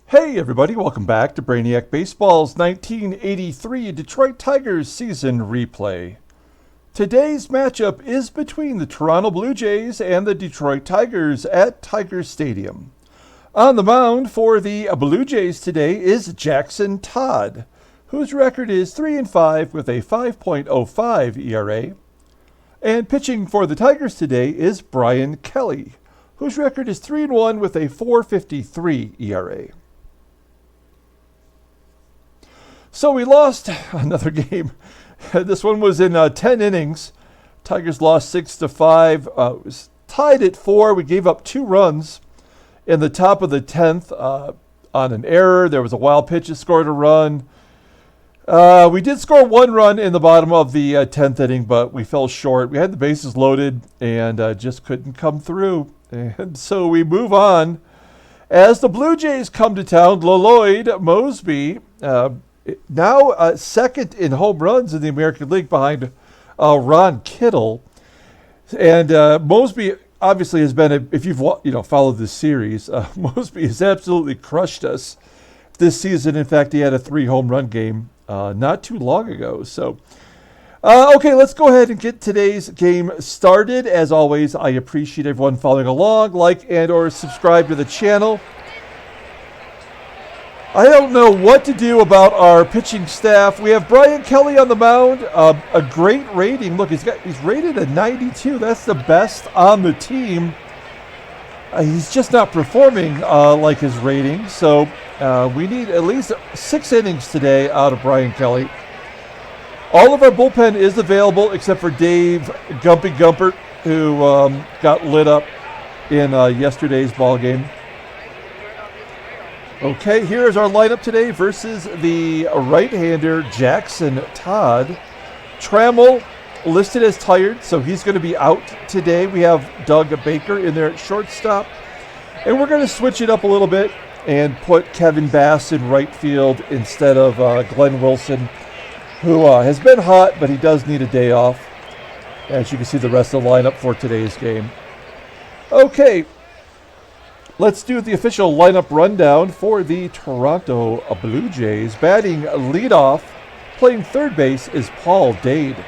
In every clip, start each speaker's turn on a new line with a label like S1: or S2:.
S1: Hey everybody, welcome back to Brainiac Baseball's 1983 Detroit Tigers season replay. Today's matchup is between the Toronto Blue Jays and the Detroit Tigers at Tiger Stadium. On the mound for the Blue Jays today is Jackson Todd, whose record is 3-5 with a 5.05 ERA. And pitching for the Tigers today is Brian Kelly, whose record is 3-1 with a 4.53 ERA. So we lost another game. This one was in 10 innings. Tigers lost 6-5. It was tied at 4. We gave up 2 runs in the top of the 10th on an error. There was a wild pitch that scored a run. We did score 1 run in the bottom of the 10th inning, but we fell short. We had the bases loaded and just couldn't come through. And so we move on. As the Blue Jays come to town, Lloyd, Moseby, now second in home runs in the American League behind Ron Kittle. And Moseby obviously has been, if you've followed this series, Moseby has absolutely crushed us this season. In fact, he had a 3 home run game not too long ago. So, okay, let's go ahead and get today's game started. As always, I appreciate everyone following along. Like and or subscribe to the channel. I don't know what to do about our pitching staff. We have Brian Kelly on the mound, a great rating. Look, he's rated a 92. That's the best on the team. He's just not performing like his rating. So we need at least 6 innings today out of Brian Kelly. All of our bullpen is available except for Dave Gumpy Gumpert, who got lit up in yesterday's ball game. Okay, here is our lineup today versus the right-hander Jackson Todd. Trammell listed as tired, so he's going to be out today. We have Doug Baker in there at shortstop. And we're going to switch it up a little bit and put Kevin Bass in right field instead of Glenn Wilson, who has been hot, but he does need a day off. As you can see the rest of the lineup for today's game. Okay. Let's do the official lineup rundown for the Toronto Blue Jays. Batting leadoff, playing third base, is Paul Dade.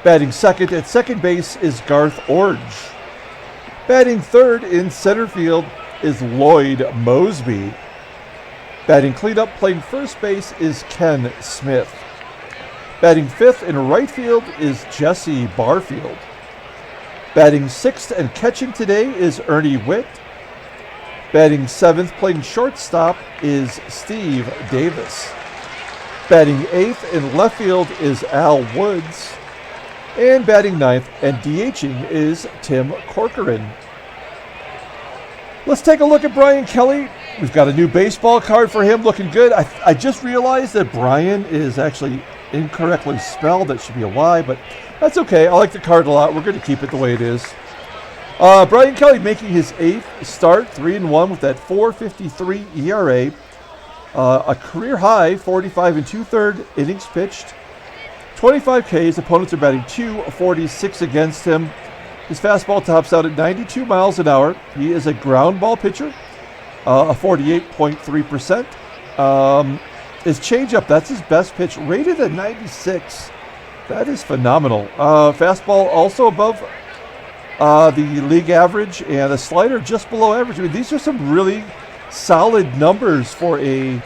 S1: Batting second at second base is Garth Iorg. Batting third in center field is Lloyd Moseby. Batting cleanup, playing first base, is Ken Smith. Batting fifth in right field is Jesse Barfield. Batting sixth and catching today is Ernie Whitt. Batting seventh, playing shortstop, is Steve Davis. Batting eighth in left field is Al Woods. And batting ninth and DHing is Tim Corcoran. Let's take a look at Brian Kelly. We've got a new baseball card for him, looking good. I just realized that Brian is actually incorrectly spelled. That should be a Y, but that's okay. I like the card a lot. We're going to keep it the way it is. Brian Kelly making his 8th start, 3-1 with that 4.53 ERA. A career high, 45 2/3 innings pitched. 25 Ks. Opponents are batting .246 against him. His fastball tops out at 92 miles an hour. He is a ground ball pitcher, a 48.3%. His changeup, that's his best pitch, rated at 96. That is phenomenal. Fastball also above the league average, and a slider just below average. I mean, these are some really solid numbers for a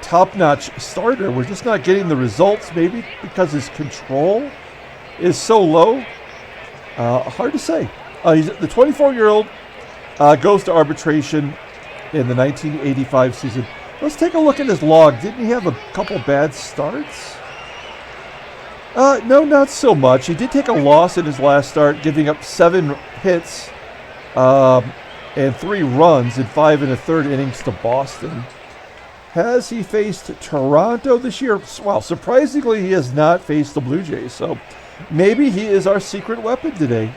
S1: top-notch starter. We're just not getting the results, maybe because his control is so low. Hard to say. The 24-year-old goes to arbitration in the 1985 season. Let's take a look at his log. Didn't he have a couple bad starts? No, not so much. He did take a loss in his last start, giving up 7 hits and 3 runs in 5 1/3 innings to Boston. Has he faced Toronto this year? Wow, surprisingly, he has not faced the Blue Jays. So maybe he is our secret weapon today.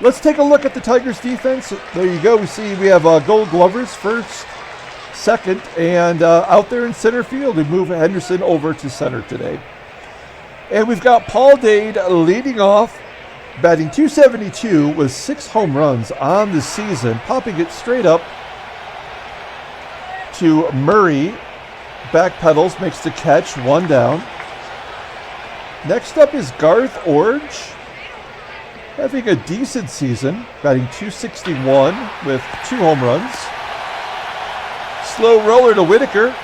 S1: Let's take a look at the Tigers' defense. There you go. We have Gold Glovers first, second, and out there in center field, we move Henderson over to center today. And we've got Paul Dade leading off. batting .272 with 6 home runs on the season, popping it straight up to Murray. Backpedals, makes the catch, 1 down. Next up is Garth Iorg, having a decent season, batting .261 with 2 home runs. Slow roller to Whitaker.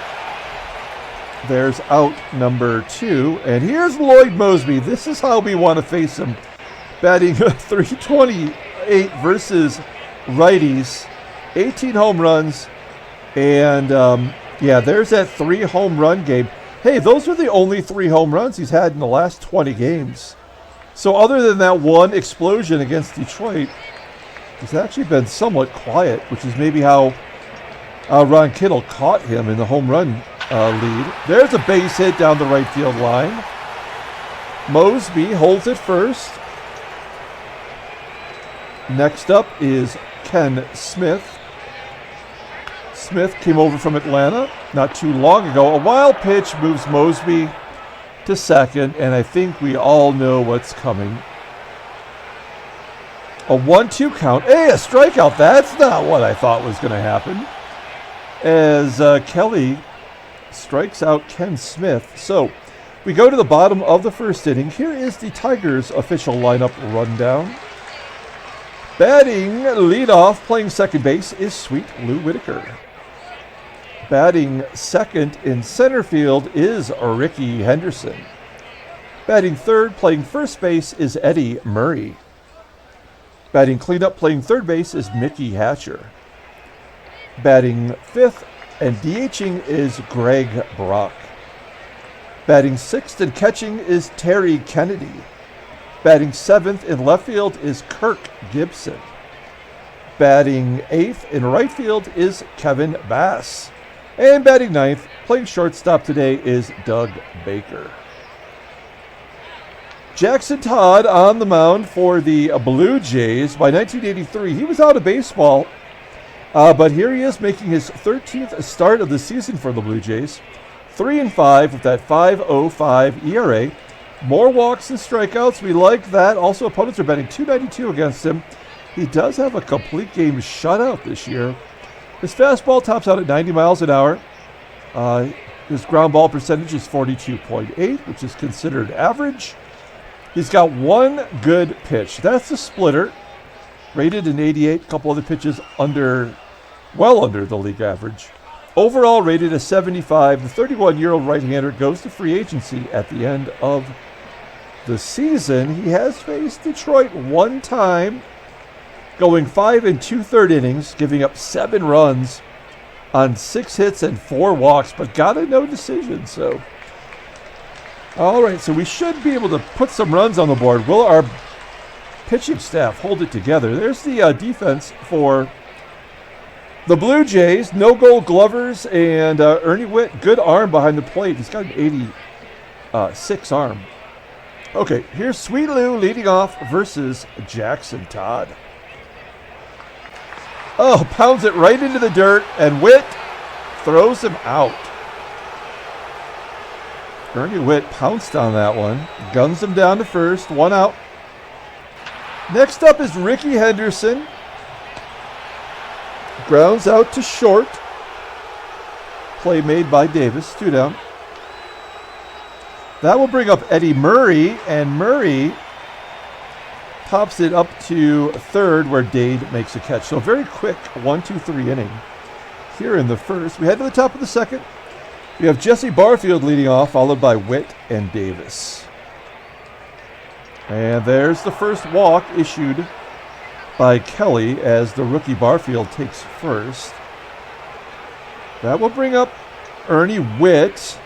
S1: There's out number 2. And here's Lloyd Moseby. This is how we want to face him. Batting .328 versus righties. 18 home runs. And there's that 3 home run game. Hey, those are the only 3 home runs he's had in the last 20 games. So other than that one explosion against Detroit, he's actually been somewhat quiet, which is maybe how Ron Kittle caught him in the home run lead. There's a base hit down the right field line. Moseby holds it first. Next up is Ken Smith. Smith came over from Atlanta not too long ago. A wild pitch moves Moseby to second, and I think we all know what's coming. A 1-2 count. Hey, a strikeout. That's not what I thought was going to happen. As Kelly strikes out Ken Smith. So we go to the bottom of the first inning. Here is the Tigers' official lineup rundown. Batting leadoff, playing second base, is Sweet Lou Whitaker. Batting second in center field is Rickey Henderson. Batting third, playing first base, is Eddie Murray. Batting cleanup, playing third base, is Mickey Hatcher. Batting fifth and DHing is Greg Brock. Batting sixth and catching is Terry Kennedy. Batting seventh in left field is Kirk Gibson. Batting eighth in right field is Kevin Bass. And batting ninth, playing shortstop today, is Doug Baker. Jackson Todd on the mound for the Blue Jays. By 1983, he was out of baseball, but here he is making his 13th start of the season for the Blue Jays. 3-5 with that 5.05 ERA. More walks and strikeouts. We like that. Also, opponents are batting .292 against him. He does have a complete game shutout this year. His fastball tops out at 90 miles an hour. His ground ball percentage is 42.8, which is considered average. He's got one good pitch. That's the splitter, rated an 88. A couple other pitches well under the league average. Overall rated a 75. The 31-year-old right-hander goes to free agency at the end of the season. He has faced Detroit one time, going 5 2/3 innings, giving up 7 runs on 6 hits and 4 walks, but got a no decision. So, all right, so we should be able to put some runs on the board. Will our pitching staff hold it together? There's the defense for the Blue Jays. No Gold Glovers and Ernie Whitt, good arm behind the plate. He's got an 86 arm. Okay, here's Sweet Lou leading off versus Jackson Todd. Oh, pounds it right into the dirt, and Whitt throws him out. Ernie Whitt pounced on that one, guns him down to first, 1 out. Next up is Rickey Henderson. Grounds out to short. Play made by Davis, 2 down. That will bring up Eddie Murray, and Murray pops it up to third where Dade makes a catch. So a very quick 1-2-3 inning here in the first. We head to the top of the second. We have Jesse Barfield leading off, followed by Whitt and Davis. And there's the first walk issued by Kelly as the rookie Barfield takes first. That will bring up Ernie Whitt.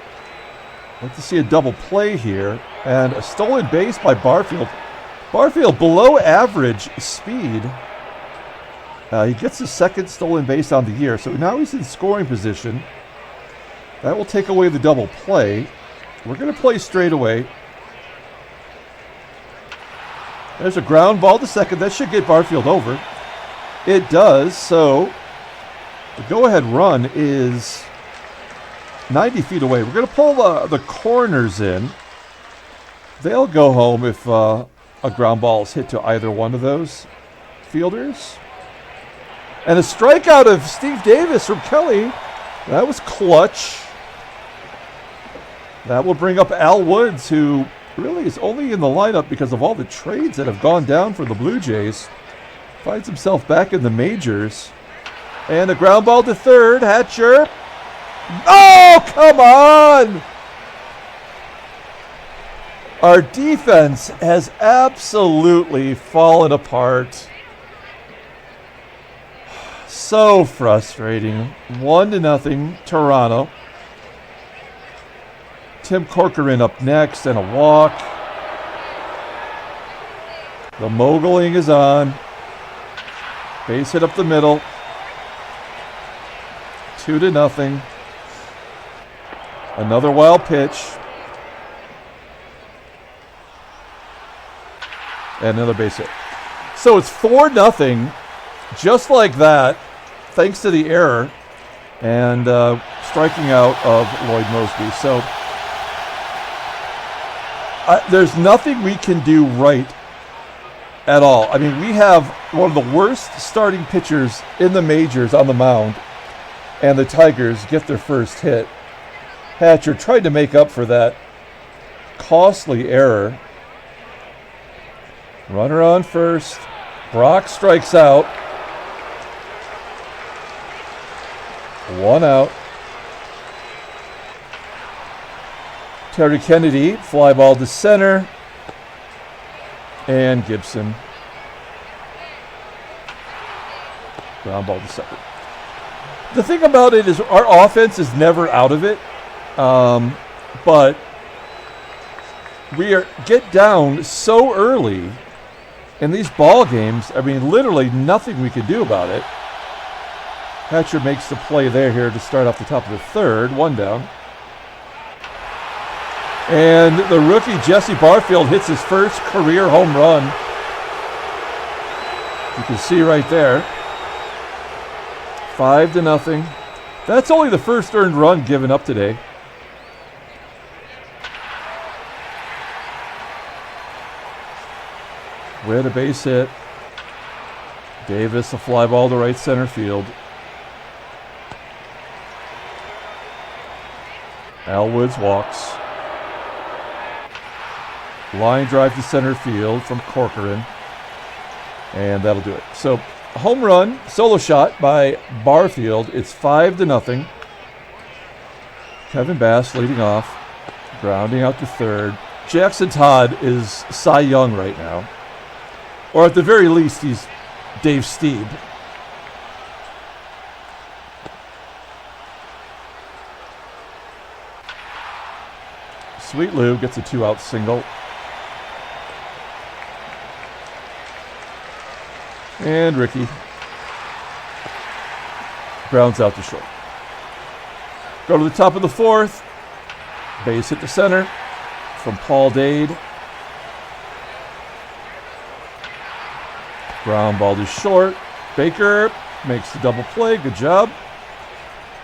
S1: Like to see a double play here. And a stolen base by Barfield. Barfield below average speed. He gets his second stolen base on the year, so now he's in scoring position. That will take away the double play. We're going to play straight away. There's a ground ball to second. That should get Barfield over. It does, so the go-ahead run is 90 feet away. We're going to pull the corners in. They'll go home if a ground ball is hit to either one of those fielders. And a strikeout of Steve Davis from Kelly. That was clutch. That will bring up Al Woods, who really is only in the lineup because of all the trades that have gone down for the Blue Jays. Finds himself back in the majors. And a ground ball to third. Hatcher. Oh, come on! Our defense has absolutely fallen apart. So frustrating. 1-0 Toronto. Tim Corcoran up next and a walk. The moguling is on. Base hit up the middle. 2-0. Another wild pitch. And another base hit. So it's 4-0, just like that, thanks to the error and striking out of Lloyd Moseby. So there's nothing we can do right at all. I mean, we have one of the worst starting pitchers in the majors on the mound, and the Tigers get their first hit. Hatcher tried to make up for that costly error. Runner on first. Brock strikes out. 1 out. Terry Kennedy, fly ball to center. And Gibson. Ground ball to second. The thing about it is our offense is never out of it. But we get down so early in these ball games. I mean, literally nothing we can do about it. Hatcher makes the play here to start off the top of the third. 1 down. And the rookie Jesse Barfield hits his first career home run. You can see right there. 5-0. That's only the first earned run given up today. Whitt a base hit. Davis a fly ball to right center field. Al Woods walks. Line drive to center field from Corcoran. And that'll do it. So, home run, solo shot by Barfield. It's 5-0. Kevin Bass leading off. Grounding out to third. Jackson Todd is Cy Young right now. Or at the very least, he's Dave Stieb. Sweet Lou gets a 2-out single. And Rickey grounds out to short. Go to the top of the fourth. Base hit to center from Paul Dade. Ground ball to short. Baker makes the double play. Good job.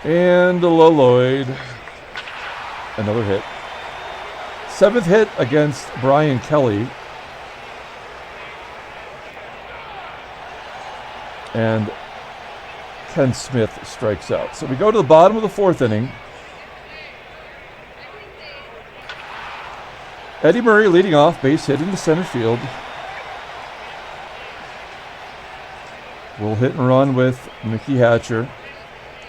S1: And Lloyd. Another hit. 7th hit against Brian Kelly. And Ken Smith strikes out. So we go to the bottom of the 4th inning. Eddie Murray leading off, base hit into center field. We'll hit and run with Mickey Hatcher.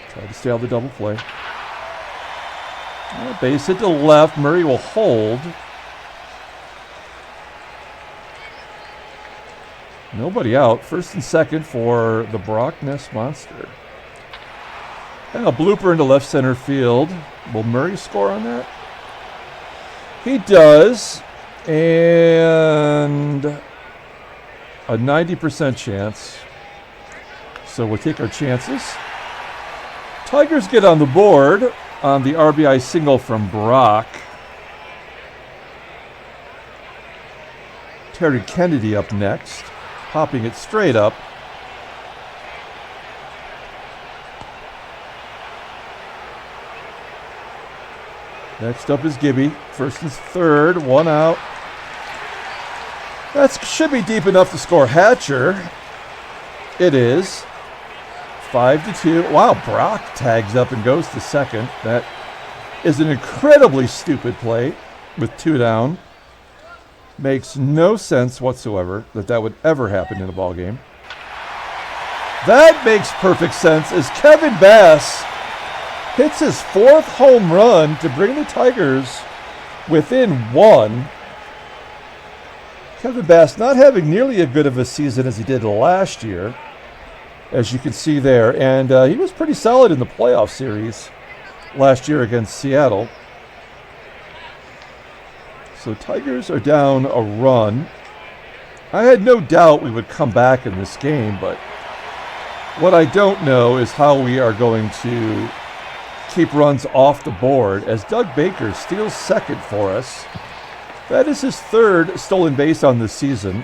S1: Try to stay out the double play. Base hit to left. Murray will hold. Nobody out. First and second for the Brock Ness Monster. And a blooper into left center field. Will Murray score on that? He does. And a 90% chance. So we'll take our chances. Tigers get on the board on the RBI single from Brock. Terry Kennedy up next. Popping it straight up. Next up is Gibby. First and third, 1 out. That should be deep enough to score Hatcher. It is. 5-2. Wow, Brock tags up and goes to second. That is an incredibly stupid play with 2 down. Makes no sense whatsoever that would ever happen in a ball game. That makes perfect sense as Kevin Bass hits his 4th home run to bring the Tigers within 1. Kevin Bass not having nearly as good of a season as he did last year, as you can see there. And he was pretty solid in the playoff series last year against Seattle. So Tigers are down a run. I had no doubt we would come back in this game, but what I don't know is how we are going to keep runs off the board as Doug Baker steals second for us. That is his 3rd stolen base on this season.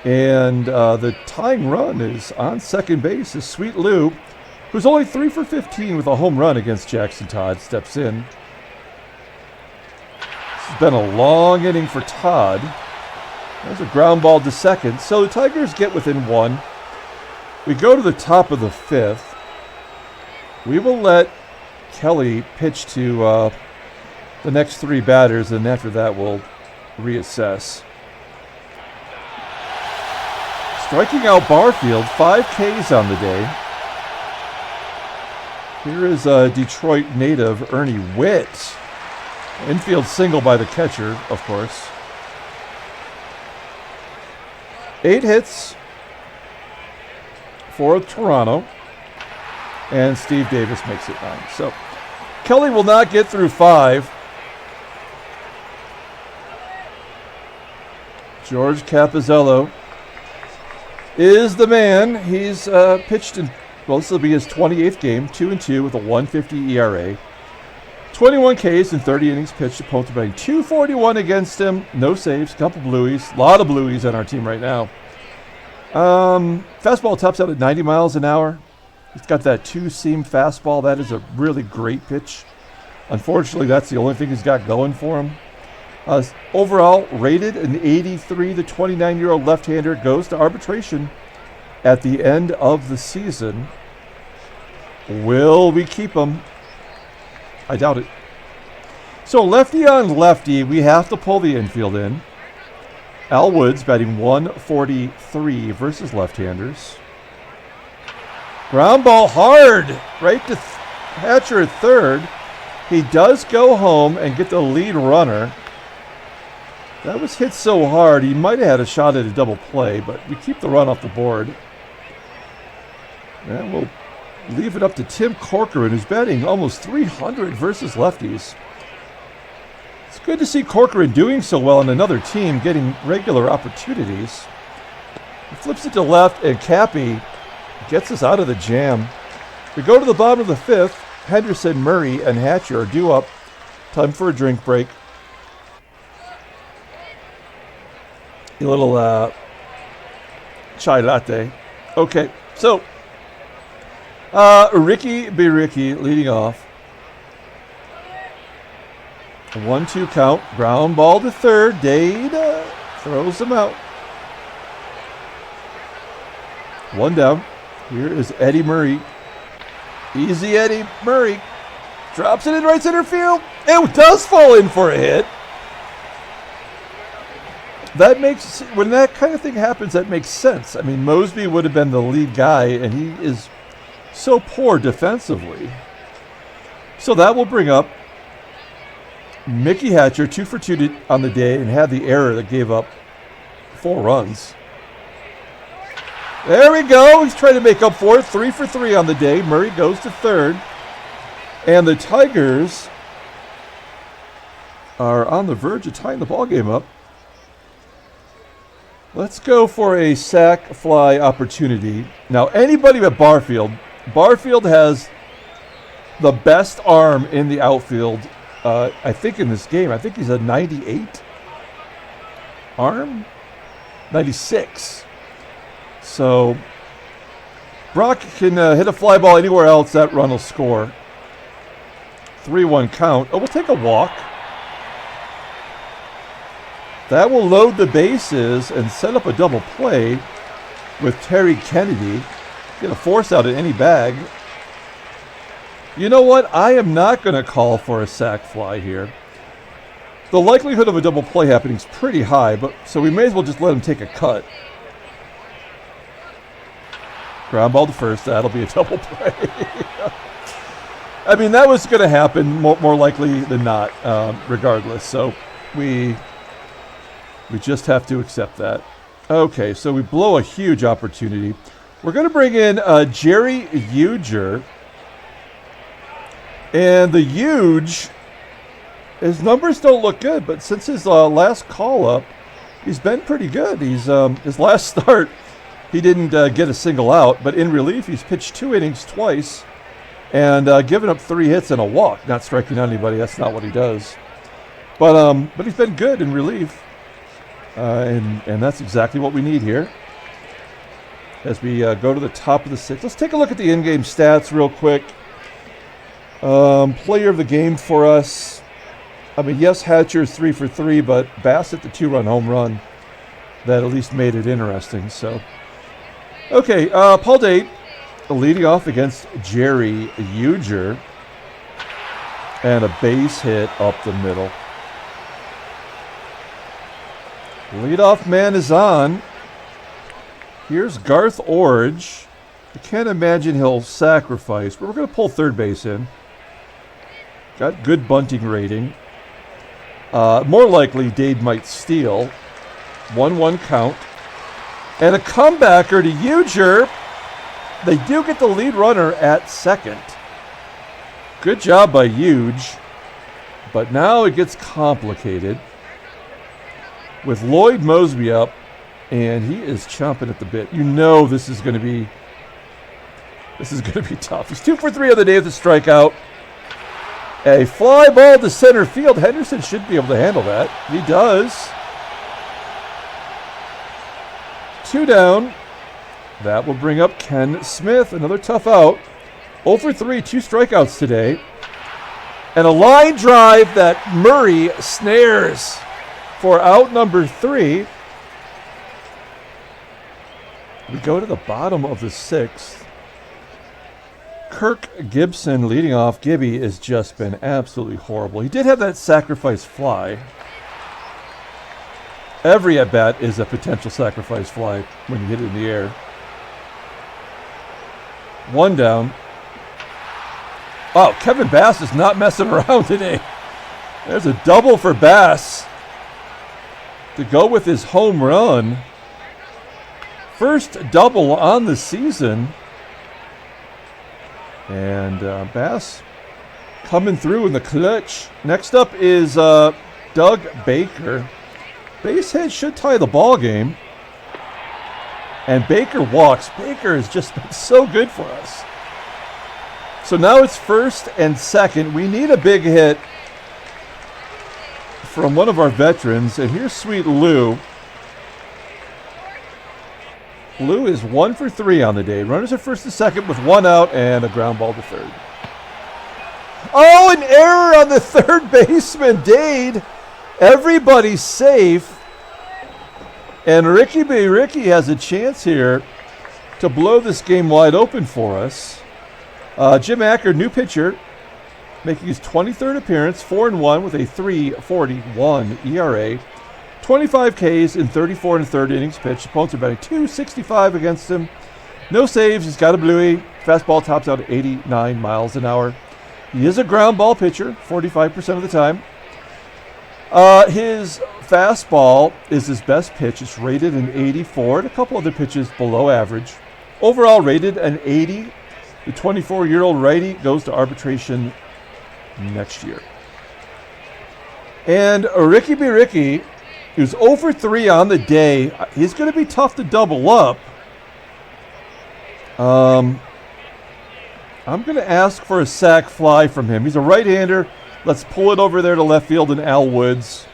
S1: And the tying run is on second base is Sweet Lou, who's only 3 for 15 with a home run against Jackson Todd, steps in. It's been a long inning for Todd. There's a ground ball to second. So the Tigers get within 1. We go to the top of the 5th. We will let Kelly pitch to the next 3 batters, and after that we'll reassess. Striking out Barfield, 5 Ks on the day. Here is Detroit native Ernie Whitt. Infield single by the catcher, of course. 8 hits for Toronto. And Steve Davis makes it 9. So Kelly will not get through 5. George Capizzello is the man. He's pitched in, well, this will be his 28th game, 2-2 with a 1.50 ERA. 21 Ks in 30 innings pitched. Opponents batting .241 against him. No saves, couple blueies. A lot of blueies on our team right now. Fastball tops out at 90 miles an hour. He's got that 2-seam fastball. That is a really great pitch. Unfortunately, that's the only thing he's got going for him. Overall, rated an 83. The 29-year-old left-hander goes to arbitration at the end of the season. Will we keep him? I doubt it. So lefty on lefty, we have to pull the infield in. Al Woods batting 143 versus left-handers. Ground ball hard right to Hatcher at third. He does go home and get the lead runner. That was hit so hard, he might have had a shot at a double play, but we keep the run off the board. And we'll leave it up to Tim Corcoran, who's batting almost 300 versus lefties. It's good to see Corcoran doing so well on another team, getting regular opportunities. He flips it to left, and Cappy gets us out of the jam. We go to the bottom of the 5th. Henderson, Murray, and Hatcher are due up. Time for a drink break. A little chai latte. Okay, so Rickey leading off. A 1-2 count. Ground ball to third. Dade throws him out. 1 down. Here is Eddie Murray. Easy Eddie Murray. Drops it in right center field. It does fall in for a hit. That makes, when that kind of thing happens, that makes sense. I mean, Moseby would have been the lead guy, and he is so poor defensively. So that will bring up Mickey Hatcher, 2 for 2 on the day, and had the error that gave up 4 runs. There we go. He's trying to make up for it. 3 for 3 on the day. Murray goes to third. And the Tigers are on the verge of tying the ballgame up. Let's go for a sac fly opportunity. Now, anybody but Barfield. Barfield has the best arm in the outfield, I think, in this game. I think he's a 98 arm? 96. So, Brock can hit a fly ball anywhere else. That run will score. 3-1 count. Oh, we'll take a walk. That will load the bases and set up a double play with Terry Kennedy. Get a force out at any bag. You know what? I am not going to call for a sac fly here. The likelihood of a double play happening is pretty high, but so we may as well just let him take a cut. Ground ball to first. That'll be a double play. I mean, that was going to happen more likely than not, regardless. So we just have to accept that. Okay, so we blow a huge opportunity. We're going to bring in Jerry Iorg. And the huge, his numbers don't look good, but since his last call-up, he's been pretty good. He's his last start, he didn't get a single out, but in relief, he's pitched 2 innings twice and given up 3 hits and a walk, not striking out anybody. That's not what he does. But he's been good in relief, and that's exactly what we need here. As we go to the top of the 6th, let's take a look at the in-game stats real quick. Player of the game for us. I mean, yes, Hatcher's 3 for 3, but Bassett, the 2-run home run, that at least made it interesting. So, okay, Paul Dade leading off against Jerry Iorg, and a base hit up the middle. Leadoff man is on. Here's Garth Iorg. I can't imagine he'll sacrifice, but we're going to pull third base in. Got good bunting rating. More likely, Dade might steal. 1-1 count. And a comebacker to Iorg. They do get the lead runner at second. Good job by Iorg. But now it gets complicated with Lloyd Moseby up, and he is chomping at the bit. You know this is going to be tough. He's 2 for 3 on the day with a strikeout. A fly ball to center field. Henderson should be able to handle that. He does. 2 down. That will bring up Ken Smith. Another tough out. 0 for 3, 2 strikeouts today. And a line drive that Murray snares for out number 3. We go to the bottom of the 6th. Kirk Gibson leading off. Gibby has just been absolutely horrible. He did have that sacrifice fly. Every at-bat is a potential sacrifice fly when you hit it in the air. 1 down. Oh, Kevin Bass is not messing around today. There's a double for Bass to go with his home run. First double on the season. And Bass coming through in the clutch. Next up is Doug Baker. Base hit should tie the ball game. And Baker walks. Baker has just been so good for us. So now it's first and second. We need a big hit from one of our veterans. And here's Sweet Lou. Lou is 1 for 3 on the day. Runners at first and second with 1 out and a ground ball to third. Oh, an error on the third baseman, Dade. Everybody's safe. And Rickey has a chance here to blow this game wide open for us. Jim Acker, new pitcher, making his 23rd appearance, 4-1 with a 3.41 ERA. 25 Ks in 34 and a third innings pitched. Opponents are batting .265 against him. No saves. He's got a bluey. Fastball tops out at 89 miles an hour. He is a ground ball pitcher, 45% of the time. His fastball is his best pitch. It's rated an 84, and a couple other pitches below average. Overall rated an 80. The 24-year-old righty goes to arbitration next year. And Rickey, who's 0 for 3 on the day, he's going to be tough to double up. I'm going to ask for a sac fly from him. He's a right-hander. Let's pull it over there to left field in Al Woods.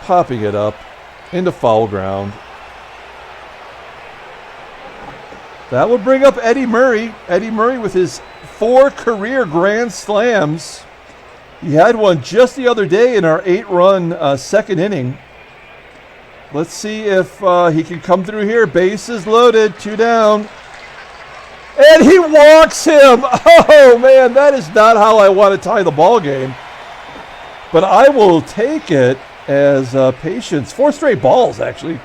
S1: Popping it up into foul ground. That would bring up Eddie Murray. Eddie Murray with his 4 career grand slams. He had one just the other day in our 8-run second inning. Let's see if he can come through here. Bases loaded, 2 down. And he walks him. Oh, man, that is not how I want to tie the ball game. But I will take it as patience. 4 straight balls, actually.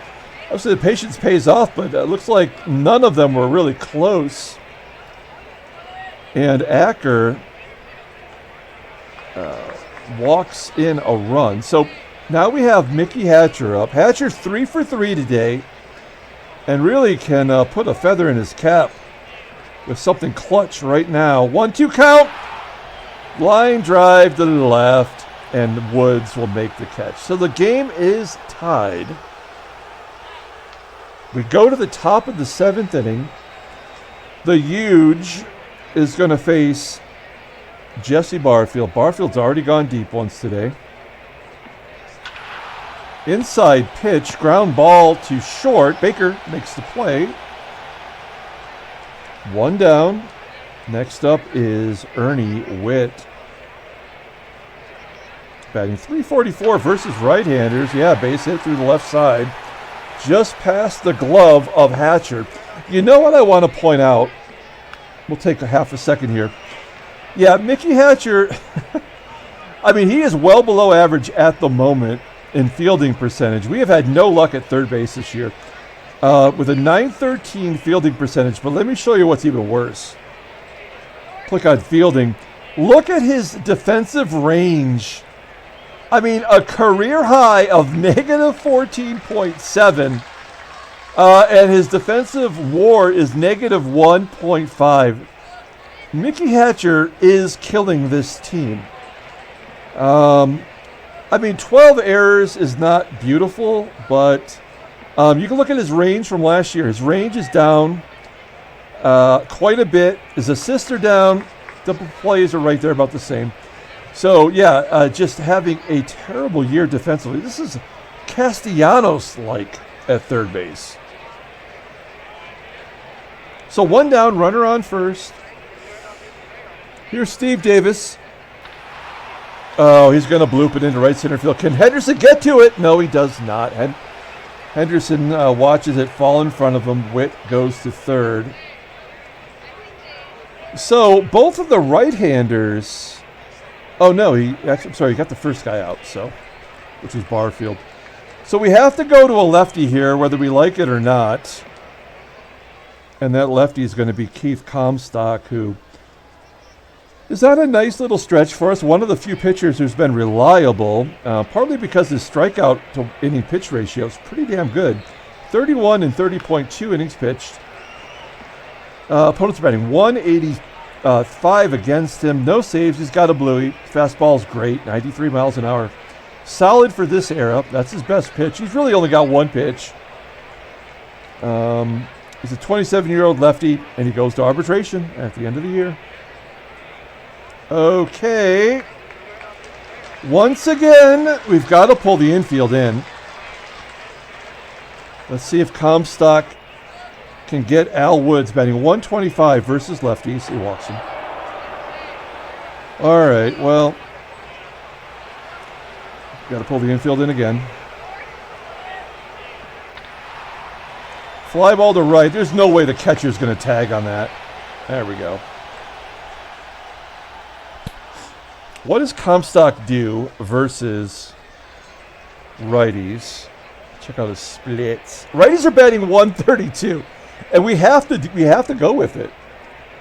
S1: Obviously, the patience pays off, but it looks like none of them were really close. And Acker walks in a run. So now we have Mickey Hatcher up. Hatcher's 3 for 3 today and really can put a feather in his cap with something clutch right now. 1-2 count. Line drive to the left, and Woods will make the catch. So the game is tied. We go to the top of the 7th inning. The huge is going to face Jesse Barfield. Barfield's already gone deep once today. Inside pitch, ground ball to short. Baker makes the play. 1 down. Next up is Ernie Whitt. Batting .344 versus right-handers. Yeah, base hit through the left side. Just past the glove of Hatcher. You know what I want to point out? We'll take a half a second here. Yeah, Mickey Hatcher, I mean, he is well below average at the moment in fielding percentage. We have had no luck at third base this year with a .913 fielding percentage. But let me show you what's even worse. Click on fielding. Look at his defensive range. I mean, a career high of -14.7. And his defensive WAR is -1.5. Mickey Hatcher is killing this team. I mean, 12 errors is not beautiful, but you can look at his range from last year. His range is down quite a bit. His assists are down. Double plays are right there about the same. So, yeah, just having a terrible year defensively. This is Castellanos-like at third base. So 1 down, runner on first. Here's Steve Davis. Oh, he's going to bloop it into right center field. Can Henderson get to it? No, he does not. Henderson watches it fall in front of him. Whitt goes to third. So both of the right-handers. Oh no, I'm sorry, he got the first guy out. Which is Barfield. So we have to go to a lefty here, whether we like it or not. And that lefty is going to be Keith Comstock, who is on a nice little stretch for us. One of the few pitchers who's been reliable, partly because his strikeout to inning pitch ratio is pretty damn good. 31 and 30.2 innings pitched. Opponents are batting 185 against him. No saves. He's got a bluey. Fastball's great, 93 miles an hour. Solid for this era. That's his best pitch. He's really only got one pitch. He's a 27-year-old lefty, and he goes to arbitration at the end of the year. Okay. Once again, we've got to pull the infield in. Let's see if Comstock can get Al Woods batting 125 versus lefties. He walks him. All right, well, got to pull the infield in again. Fly ball to right. There's no way the catcher's going to tag on that. There we go. What does Comstock do versus righties? Check out his splits. Righties are batting 132, and we have to go with it.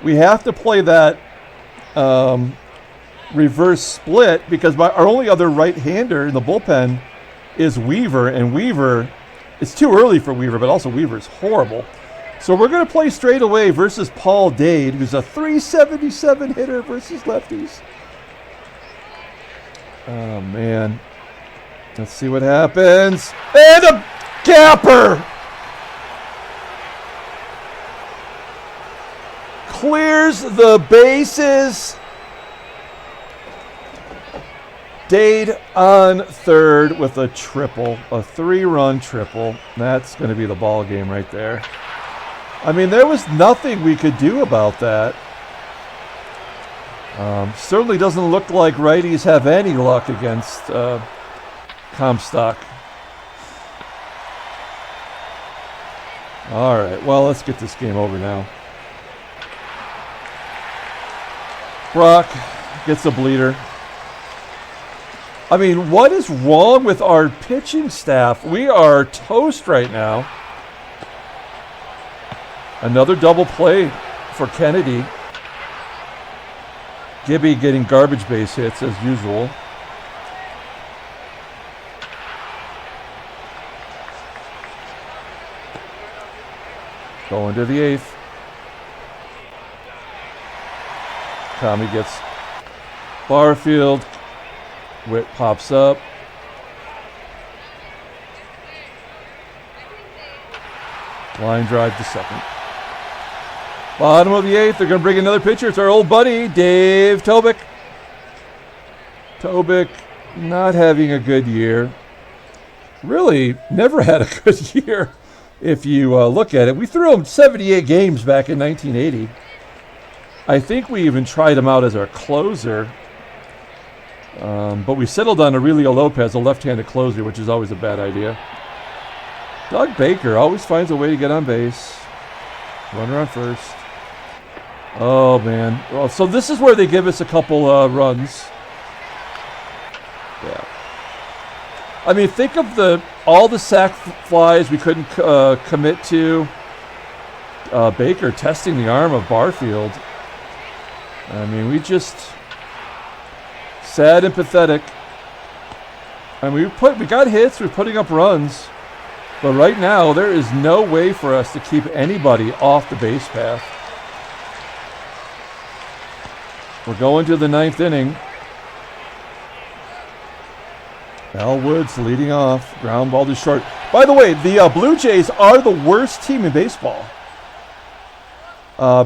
S1: We have to play that reverse split because our only other right-hander in the bullpen is Weaver, and Weaver. It's too early for Weaver, but also Weaver's horrible. So we're going to play straight away versus Paul Dade, who's a .377 hitter versus lefties. Oh, man. Let's see what happens. And a gapper! Clears the bases. Dade on third with a triple, a 3-run triple. That's going to be the ball game right there. I mean, there was nothing we could do about that. Certainly doesn't look like righties have any luck against Comstock. All right, well, let's get this game over now. Brock gets a bleeder. I mean, what is wrong with our pitching staff? We are toast right now. Another double play for Kennedy. Gibby getting garbage base hits as usual. Going to the 8th. Tommy gets Barfield. Whitt pops up. Line drive to second. Bottom of the 8th, they're going to bring another pitcher. It's our old buddy, Dave Tobic. Tobic not having a good year. Really never had a good year if you look at it. We threw him 78 games back in 1980. I think we even tried him out as our closer. But we settled on Aurelio Lopez, a left-handed closer, which is always a bad idea. Doug Baker always finds a way to get on base. Runner on first. Oh, man. Well, so this is where they give us a couple runs. Yeah. I mean, think of all the sac flies we couldn't commit to. Baker testing the arm of Barfield. I mean, we just... sad and pathetic. I mean, we got hits, we're putting up runs. But right now, there is no way for us to keep anybody off the base path. We're going to the 9th inning. Al Woods leading off. Ground ball to short. By the way, the Blue Jays are the worst team in baseball.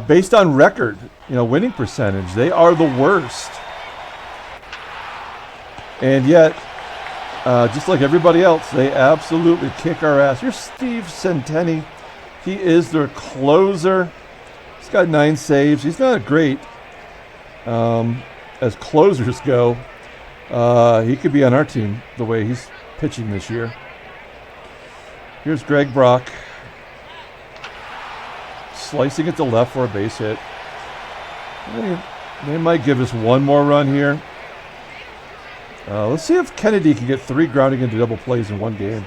S1: Based on record, winning percentage, they are the worst. And yet, just like everybody else, they absolutely kick our ass. Here's Steve Centeni. He is their closer. He's got 9 saves. He's not great as closers go. He could be on our team the way he's pitching this year. Here's Greg Brock. Slicing it to left for a base hit. They might give us one more run here. Let's see if Kennedy can get 3 grounding into double plays in one game.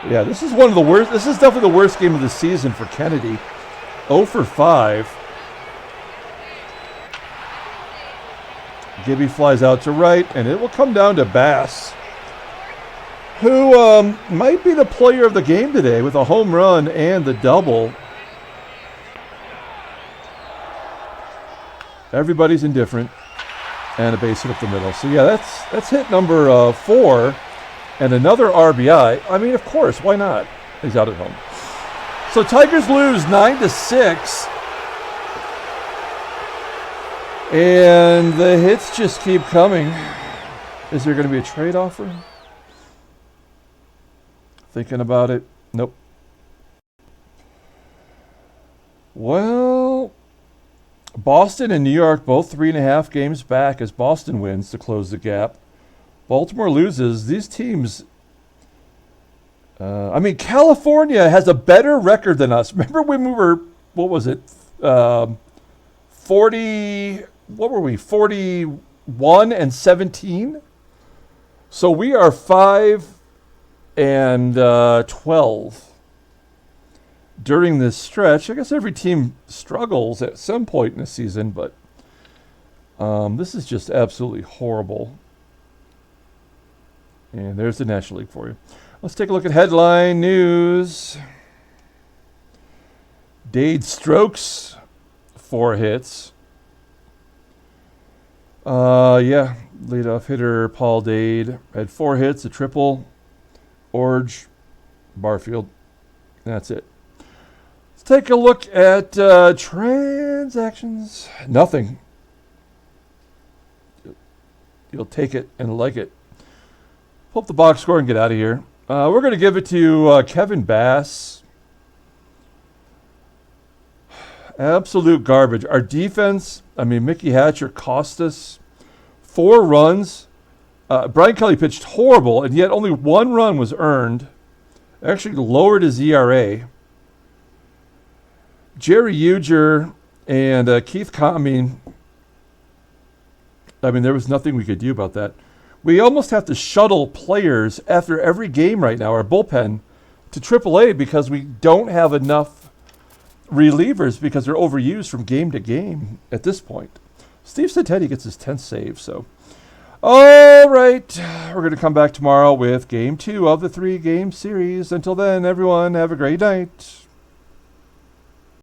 S1: Yeah, this is one of the worst. This is definitely the worst game of the season for Kennedy. 0 for 5. Gibby flies out to right, and it will come down to Bass, who might be the player of the game today with a home run and the double. Everybody's indifferent. And a base hit up the middle. So, yeah, that's hit number 4 and another RBI. I mean, of course, why not? He's out at home. So, Tigers lose 9-6. And the hits just keep coming. Is there going to be a trade offer? Thinking about it. Nope. Well... Boston and New York both 3.5 games back as Boston wins to close the gap. Baltimore loses. These teams... I mean, California has a better record than us. Remember when we were, 41-17? So we are 5-12. During this stretch. I guess every team struggles at some point in the season, but this is just absolutely horrible. And there's the National League for you. Let's take a look at headline news. Dade strokes 4 hits. Leadoff hitter Paul Dade had 4 hits, a triple. Iorg, Barfield. That's it. Take a look at transactions. Nothing. You'll take it and like it. Pull up the box score and get out of here. We're going to give it to Kevin Bass. Absolute garbage. Our defense, I mean, Mickey Hatcher cost us 4 runs. Brian Kelly pitched horrible, and yet only 1 run was earned. Actually lowered his ERA. Jerry Uger and Keith Conning, I mean, there was nothing we could do about that. We almost have to shuttle players after every game right now, our bullpen, to AAA because we don't have enough relievers because they're overused from game to game at this point. Steve Santetti gets his 10th save, so. All right, we're going to come back tomorrow with Game 2 of the 3-game series. Until then, everyone, have a great night.